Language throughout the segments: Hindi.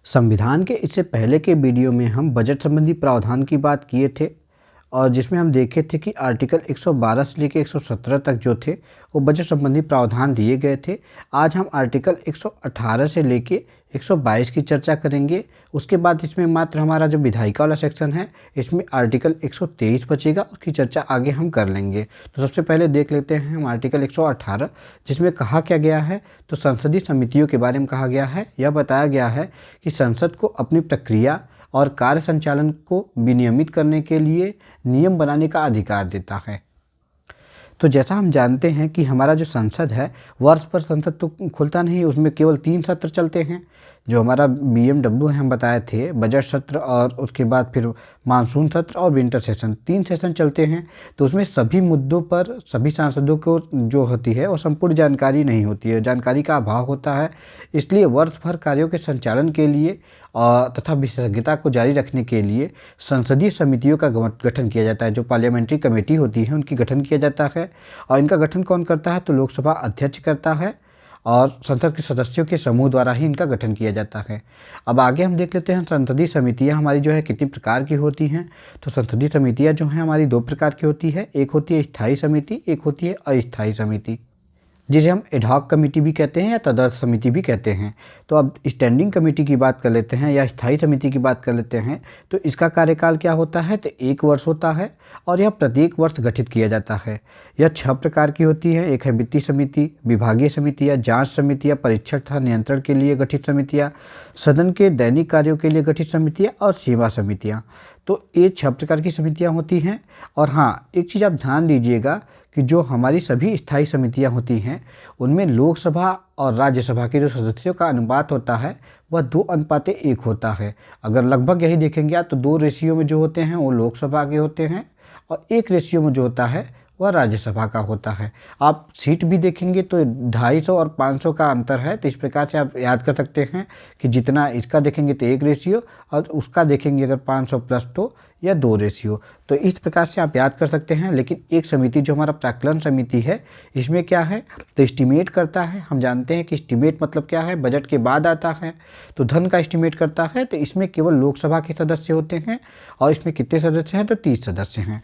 संविधान के इससे पहले के वीडियो में हम बजट संबंधी प्रावधान की बात किए थे और जिसमें हम देखे थे कि आर्टिकल 112 से लेकर 117 तक जो थे वो बजट संबंधी प्रावधान दिए गए थे। आज हम आर्टिकल 118 से लेके 122 की चर्चा करेंगे। उसके बाद इसमें मात्र हमारा जो विधायिका वाला सेक्शन है इसमें आर्टिकल 123 बचेगा, उसकी चर्चा आगे हम कर लेंगे। तो सबसे पहले देख लेते हैं हम आर्टिकल 118, जिसमें कहा क्या गया है। तो संसदीय समितियों के बारे में कहा गया है। यह बताया गया है कि संसद को अपनी प्रक्रिया और कार्य संचालन को विनियमित करने के लिए नियम बनाने का अधिकार देता है। तो जैसा हम जानते हैं कि हमारा जो संसद है, वर्ष पर संसद तो खुलता नहीं, उसमें केवल 3 सत्र चलते हैं। जो हमारा बीएमडब्ल्यू है, हम बताए थे, बजट सत्र और उसके बाद फिर मानसून सत्र और विंटर सेशन, 3 सेशन चलते हैं। तो उसमें सभी मुद्दों पर सभी सांसदों को जो होती है वो संपूर्ण जानकारी नहीं होती है, जानकारी का अभाव होता है। इसलिए वर्ष भर कार्यों के संचालन के लिए तथा विशेषज्ञता को जारी रखने के लिए संसदीय समितियों का गठन किया जाता है। जो पार्लियामेंट्री कमेटी होती है उनकी गठन किया जाता है। और इनका गठन कौन करता है? तो लोकसभा अध्यक्ष करता है और संसद के सदस्यों के समूह द्वारा ही इनका गठन किया जाता है। अब आगे हम देख लेते हैं संसदीय समितियां हमारी जो है कितनी प्रकार की होती हैं। तो संसदीय समितियां जो हैं हमारी 2 प्रकार की होती है। एक होती है स्थायी समिति, एक होती है अस्थायी समिति, जिसे हम एडहॉक कमेटी भी कहते हैं या तदर्थ समिति भी कहते हैं। तो अब स्टैंडिंग कमेटी की बात कर लेते हैं या स्थायी समिति की बात कर लेते हैं। तो इसका कार्यकाल क्या होता है? तो 1 वर्ष होता है और यह प्रत्येक वर्ष गठित किया जाता है। यह 6 प्रकार की होती है। एक है वित्तीय समिति, विभागीय समितियाँ, जांच समितियाँ, परीक्षण तथा नियंत्रण के लिए गठित समितियाँ, सदन के दैनिक कार्यों के लिए गठित समितियाँ और सेवा समितियाँ। तो ये 6 प्रकार की समितियाँ होती हैं। और हाँ, एक चीज़ आप ध्यान दीजिएगा कि जो हमारी सभी स्थायी समितियां होती हैं उनमें लोकसभा और राज्यसभा के जो सदस्यों का अनुपात होता है वह 2:1 होता है। अगर लगभग यही देखेंगे आप तो 2 रेशियो में जो होते हैं वो लोकसभा के होते हैं और 1 रेशियो में जो होता है वह राज्यसभा का होता है। आप सीट भी देखेंगे तो 250 और 500 का अंतर है। तो इस प्रकार से आप याद कर सकते हैं कि जितना इसका देखेंगे तो 1 रेशियो और उसका देखेंगे अगर 500 प्लस तो या 2 रेशियो। तो इस प्रकार से आप याद कर सकते हैं। लेकिन एक समिति जो हमारा प्राक्कलन समिति है इसमें क्या है? तो एस्टिमेट करता है। हम जानते हैं कि एस्टिमेट मतलब क्या है? बजट के बाद आता है। तो धन का एस्टिमेट करता है। तो इसमें केवल लोकसभा के सदस्य होते हैं और इसमें कितने सदस्य हैं? तो 30 सदस्य हैं।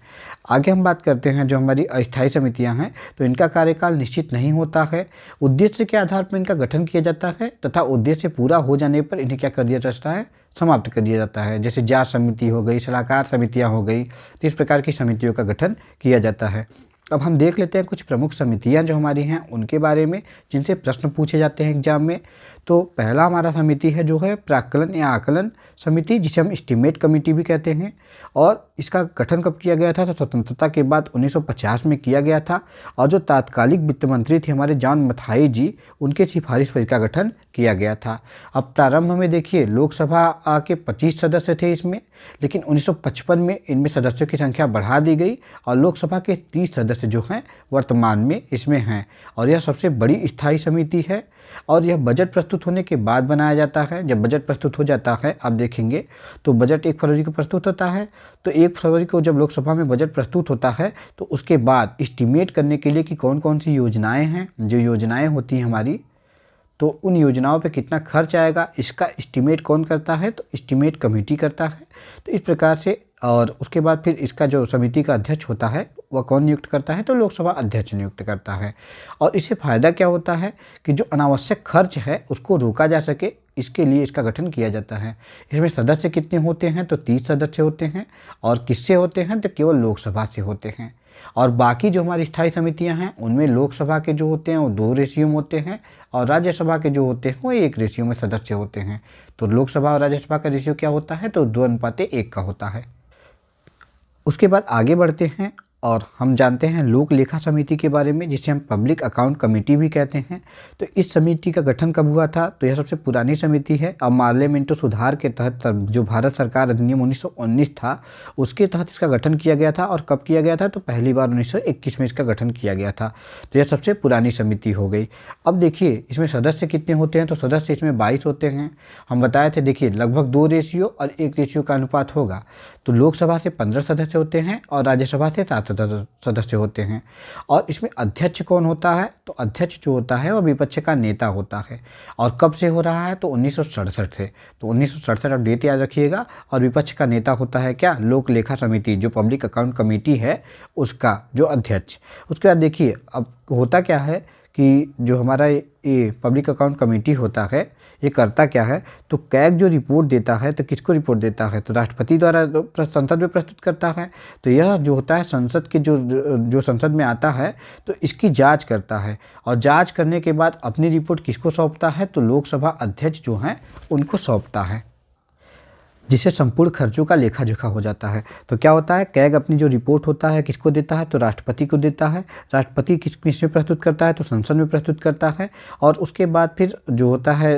आगे हम बात करते हैं जो हमारी अस्थायी समितियां हैं। तो इनका कार्यकाल निश्चित नहीं होता है। उद्देश्य के आधार पर इनका गठन किया जाता है तथा उद्देश्य पूरा हो जाने पर इन्हें क्या कर दिया जाता है? समाप्त कर दिया जाता है। जैसे जांच समिति हो गई, सलाहकार समितियां हो गई। तो इस प्रकार की समितियों का गठन किया जाता है। अब हम देख लेते हैं कुछ प्रमुख समितियां जो हमारी हैं उनके बारे में, जिनसे प्रश्न पूछे जाते हैं एग्जाम में। तो पहला हमारा समिति है जो है प्राक्कलन या आकलन समिति, जिसे हम एस्टीमेट कमेटी भी कहते हैं। और इसका गठन कब किया गया था? तो स्वतंत्रता के बाद 1950 में किया गया था। और जो तात्कालिक वित्त मंत्री थे हमारे जॉन मथाई जी, उनके सिफारिश पर इसका गठन किया गया था। अब प्रारंभ में देखिए लोकसभा के 25 सदस्य थे इसमें, लेकिन 1955 में इनमें सदस्यों की संख्या बढ़ा दी गई और लोकसभा के 30 सदस्य जो हैं वर्तमान में इसमें हैं। और यह सबसे बड़ी स्थायी समिति है और यह बजट प्रस्तुत होने के बाद बनाया जाता है। जब बजट प्रस्तुत हो जाता है, आप देखेंगे तो बजट 1 फरवरी को प्रस्तुत होता है। तो 1 फरवरी को जब लोकसभा में बजट प्रस्तुत होता है तो उसके बाद एस्टीमेट करने के लिए कि कौन कौन सी योजनाएं हैं, जो योजनाएं होती हैं हमारी, तो उन योजनाओं पे कितना खर्च आएगा इसका एस्टीमेट कौन करता है? तो एस्टीमेट कमेटी करता है। तो इस प्रकार से और उसके बाद फिर इसका जो समिति का अध्यक्ष होता है वह कौन नियुक्त करता है? तो लोकसभा अध्यक्ष नियुक्त करता है। और इससे फ़ायदा क्या होता है कि जो अनावश्यक खर्च है उसको रोका जा सके, इसके लिए इसका गठन किया जाता है। इसमें सदस्य कितने होते हैं? तो 30 सदस्य होते हैं। और किससे होते हैं? तो केवल लोकसभा से होते हैं। और बाकी जो हमारी स्थायी समितियां हैं उनमें लोकसभा के जो होते हैं वो 2 रेशियो में होते हैं और राज्यसभा के जो होते हैं वो 1 रेशियो में सदस्य होते हैं। तो लोकसभा और राज्यसभा का रेशियो क्या होता है? तो 2:1 का होता है। उसके बाद आगे बढ़ते हैं और हम जानते हैं लोक लेखा समिति के बारे में, जिसे हम पब्लिक अकाउंट कमेटी भी कहते हैं। तो इस समिति का गठन कब हुआ था? तो यह सबसे पुरानी समिति है। अब पार्लियामेंटो सुधार के तहत जो भारत सरकार अधिनियम 1919 था उसके तहत इसका गठन किया गया था। और कब किया गया था? तो पहली बार 1921 में इसका गठन किया गया था। तो यह सबसे पुरानी समिति हो गई। अब देखिए इसमें सदस्य कितने होते हैं? तो सदस्य इसमें 22 होते हैं। हम बताए थे देखिए लगभग 2 रेशियो और 1 रेशियो का अनुपात होगा। तो लोकसभा से 15 सदस्य होते हैं और राज्यसभा से 7 सदस्य होते हैं। और इसमें अध्यक्ष कौन होता है, तो अध्यक्ष जो होता है वह विपक्ष का नेता होता है। और कब से हो रहा है, तो 1967 से। तो 1967 आप डेट याद रखिएगा। और विपक्ष का नेता होता है क्या, लोक लेखा समिति, जो पब्लिक अकाउंट कमेटी है उसका जो अध्यक्ष। उसके बाद देखिए अब होता क्या है कि जो हमारा ये पब्लिक अकाउंट कमेटी होता है ये करता क्या है, तो कैग जो रिपोर्ट देता है तो किसको रिपोर्ट देता है, तो राष्ट्रपति द्वारा संसद में प्रस्तुत करता है। तो यह जो होता है संसद के जो संसद में आता है तो इसकी जांच करता है। और जांच करने के बाद अपनी रिपोर्ट किसको सौंपता है, तो लोकसभा अध्यक्ष जो हैं उनको सौंपता है, जिससे संपूर्ण खर्चों का लेखा जोखा हो जाता है। तो क्या होता है, कैग अपनी जो रिपोर्ट होता है किसको देता है, तो राष्ट्रपति को देता है। राष्ट्रपति किस में प्रस्तुत करता है, तो संसद में प्रस्तुत करता है। और उसके बाद फिर जो होता है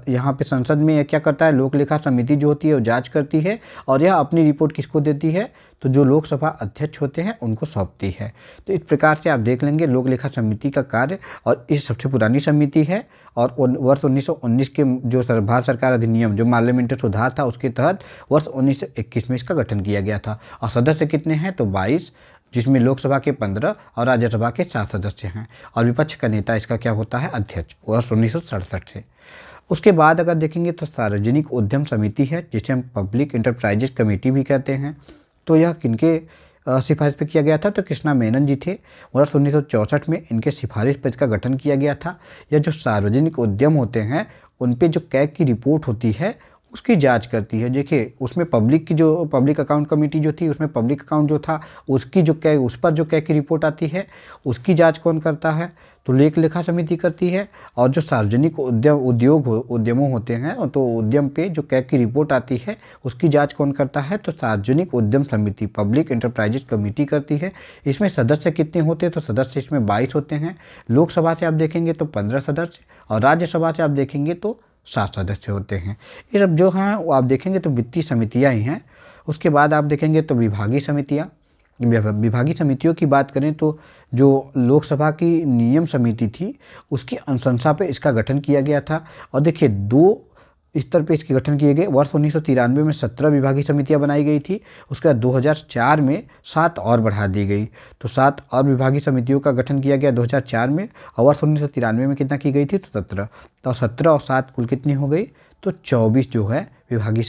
यहाँ पे संसद में क्या करता है, लोक लेखा समिति जो होती है वो जांच करती है और यह अपनी रिपोर्ट किसको देती है, तो जो लोकसभा अध्यक्ष होते हैं उनको सौंपती है। तो इस प्रकार से आप देख लेंगे लोक लेखा समिति का कार्य। और इस सबसे पुरानी समिति है और वर्ष 1919 के जो भारत सरकार अधिनियम जो पार्लियामेंट्री सुधार था उसके तहत वर्ष 1921 में इसका गठन किया गया था। और सदस्य कितने हैं, तो 22, जिसमें लोकसभा के 15 और राज्यसभा के 7 सदस्य हैं। और विपक्ष का नेता इसका क्या होता है, अध्यक्ष, वर्ष 1967 से। उसके बाद अगर देखेंगे तो सार्वजनिक उद्यम समिति है, जिसे हम पब्लिक एंटरप्राइजेज कमेटी भी कहते हैं। तो यह किनके सिफारिश पर किया गया था, तो कृष्णा मेनन जी थे। वर्ष 1964 में इनके सिफारिश पर इसका गठन किया गया था। यह जो सार्वजनिक उद्यम होते हैं उन पे जो कैग की रिपोर्ट होती है उसकी जांच करती है। देखिए उसमें पब्लिक अकाउंट कमेटी जो थी उसमें पब्लिक अकाउंट जो था उसकी जो कैग, उस पर जो कैग की रिपोर्ट आती है उसकी जांच कौन करता है, तो लोक लेखा समिति करती है। और जो सार्वजनिक उद्यमों होते हैं तो उद्यम पे जो कैग की रिपोर्ट आती है उसकी जांच कौन करता है, तो सार्वजनिक उद्यम समिति पब्लिक एंटरप्राइजेज कमेटी करती है। इसमें सदस्य कितने होते हैं, तो सदस्य इसमें 22 होते हैं। लोकसभा से आप देखेंगे तो 15 सदस्य और राज्यसभा से आप देखेंगे तो 7 सदस्य होते हैं। ये सब जो हैं वो आप देखेंगे तो वित्तीय समितियाँ ही हैं। उसके बाद आप देखेंगे तो विभागीय समितियाँ। विभागीय समितियों की बात करें तो जो लोकसभा की नियम समिति थी उसकी अनुशंसा पे इसका गठन किया गया था। और देखिए 2 स्तर पे इसके गठन किए गए। वर्ष 1993 में 17 विभागीय समितियां बनाई गई थी। उसके बाद 2004 में 7 और बढ़ा दी गई, तो 7 और विभागीय समितियों का गठन किया गया 2004 में। और वर्ष 1993 में कितना की गई थी, तो 17। तो 17 और 7 कुल कितनी हो गई, तो 24 जो है विभागीय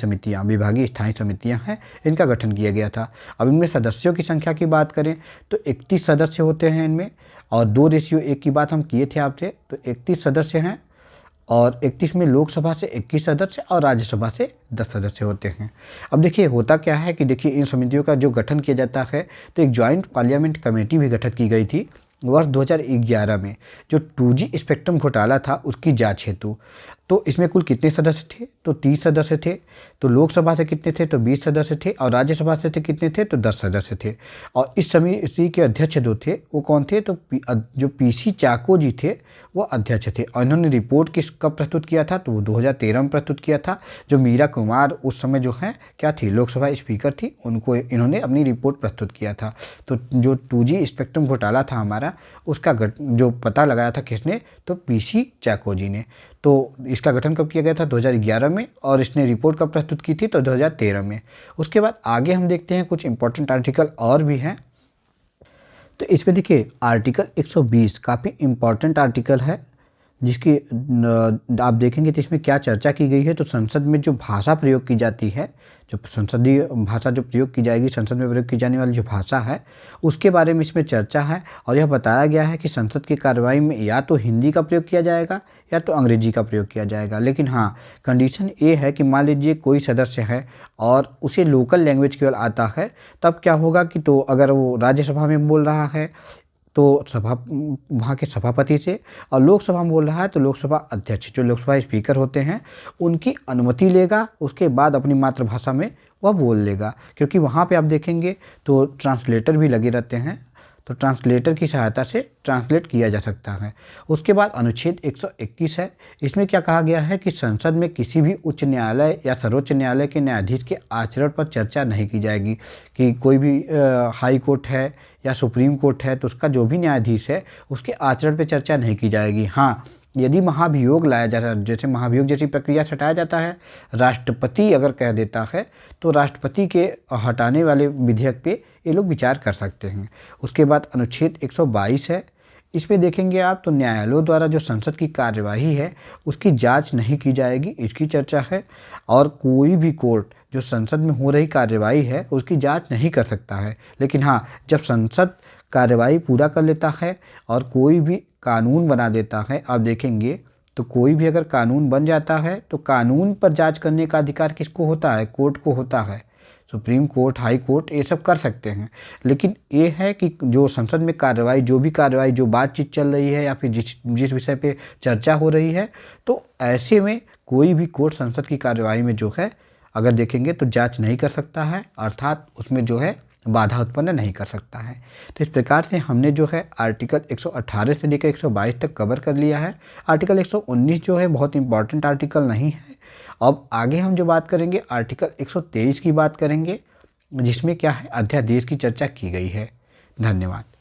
स्थायी समितियां हैं, इनका गठन किया गया था। अब इनमें सदस्यों की संख्या की बात करें तो 31 सदस्य होते हैं इनमें। और 2:1 की बात हम किए थे आपसे, तो 31 सदस्य हैं। और 31 में लोकसभा से 21 सदस्य और राज्यसभा से 10 सदस्य होते हैं। अब देखिए होता क्या है कि देखिए इन समितियों का जो गठन किया जाता है तो एक जॉइंट पार्लियामेंट कमेटी भी गठित की गई थी वर्ष 2011 में, जो 2G स्पेक्ट्रम घोटाला था उसकी जांच हेतु। तो इसमें कुल कितने सदस्य थे, तो 30 सदस्य थे। तो लोकसभा से कितने थे, तो 20 सदस्य थे। और राज्यसभा से कितने थे, तो 10 सदस्य थे। और इस समिति के अध्यक्ष जो थे वो कौन थे, तो जो PC चाको जी थे वो अध्यक्ष थे। और इन्होंने रिपोर्ट कब प्रस्तुत किया था, तो वो 2013 में प्रस्तुत किया था। जो मीरा कुमार उस समय जो है क्या थी, लोकसभा स्पीकर थी, उनको इन्होंने अपनी रिपोर्ट प्रस्तुत किया था। तो जो 2G स्पेक्ट्रम घोटाला था हमारा, उसका जो पता लगाया था किसने, तो PC चाको जी ने। तो इसका गठन कब किया गया था, 2011 में। और इसने रिपोर्ट कब प्रस्तुत की थी, तो 2013 में। उसके बाद आगे हम देखते हैं कुछ इंपॉर्टेंट आर्टिकल और भी हैं। तो इसमें देखिए आर्टिकल 120 काफ़ी इम्पॉर्टेंट आर्टिकल है, जिसकी आप देखेंगे तो इसमें क्या चर्चा की गई है। तो संसद में जो भाषा प्रयोग की जाती है, जो संसदीय भाषा जो प्रयोग की जाएगी, संसद में प्रयोग की जाने वाली जो भाषा है उसके बारे में इसमें चर्चा है। और यह बताया गया है कि संसद की कार्रवाई में या तो हिंदी का प्रयोग किया जाएगा या तो अंग्रेजी का प्रयोग किया जाएगा। लेकिन हाँ, कंडीशन ये है कि मान लीजिए कोई सदस्य है और उसे लोकल लैंग्वेज केवल आता है, तब क्या होगा कि तो अगर वो राज्यसभा में बोल रहा है तो वहाँ के सभापति से, और लोकसभा में बोल रहा है तो लोकसभा अध्यक्ष जो लोकसभा स्पीकर होते हैं उनकी अनुमति लेगा, उसके बाद अपनी मातृभाषा में वह बोल लेगा। क्योंकि वहाँ पे आप देखेंगे तो ट्रांसलेटर भी लगे रहते हैं, तो ट्रांसलेटर की सहायता से ट्रांसलेट किया जा सकता है। उसके बाद अनुच्छेद 121 है। इसमें क्या कहा गया है कि संसद में किसी भी उच्च न्यायालय या सर्वोच्च न्यायालय के न्यायाधीश के आचरण पर चर्चा नहीं की जाएगी। कि कोई भी हाई कोर्ट है या सुप्रीम कोर्ट है तो उसका जो भी न्यायाधीश है उसके आचरण पर चर्चा नहीं की जाएगी। हाँ, यदि महाभियोग लाया जाता है, जैसे महाभियोग जैसी प्रक्रिया से हटाया जाता है, राष्ट्रपति अगर कह देता है तो राष्ट्रपति के हटाने वाले विधेयक पे ये लोग विचार कर सकते हैं। उसके बाद अनुच्छेद 122 है, इस पे देखेंगे आप तो न्यायालयों द्वारा जो संसद की कार्यवाही है उसकी जांच नहीं की जाएगी, इसकी चर्चा है। और कोई भी कोर्ट जो संसद में हो रही कार्यवाही है उसकी जांच नहीं कर सकता है। लेकिन हाँ, जब संसद कार्यवाही पूरा कर लेता है और कोई भी कानून बना देता है, आप देखेंगे तो कोई भी अगर कानून बन जाता है तो कानून पर जांच करने का अधिकार किसको होता है? कोर्ट को होता है। सुप्रीम कोर्ट, हाई कोर्ट ये सब कर सकते हैं। लेकिन ये है कि जो संसद में कार्रवाई, जो भी कार्रवाई, जो बातचीत चल रही है या फिर जिस विषय पे चर्चा हो रही है, तो ऐसे में कोई भी कोर्ट संसद की कार्यवाही में जो है अगर देखेंगे तो जांच नहीं कर सकता है, अर्थात उसमें जो है बाधा उत्पन्न नहीं कर सकता है। तो इस प्रकार से हमने जो है आर्टिकल 118 से लेकर 122 तक कवर कर लिया है। आर्टिकल 119 जो है बहुत इंपॉर्टेंट आर्टिकल नहीं है। अब आगे हम जो बात करेंगे आर्टिकल 123 की बात करेंगे, जिसमें क्या है, अध्यादेश की चर्चा की गई है। धन्यवाद।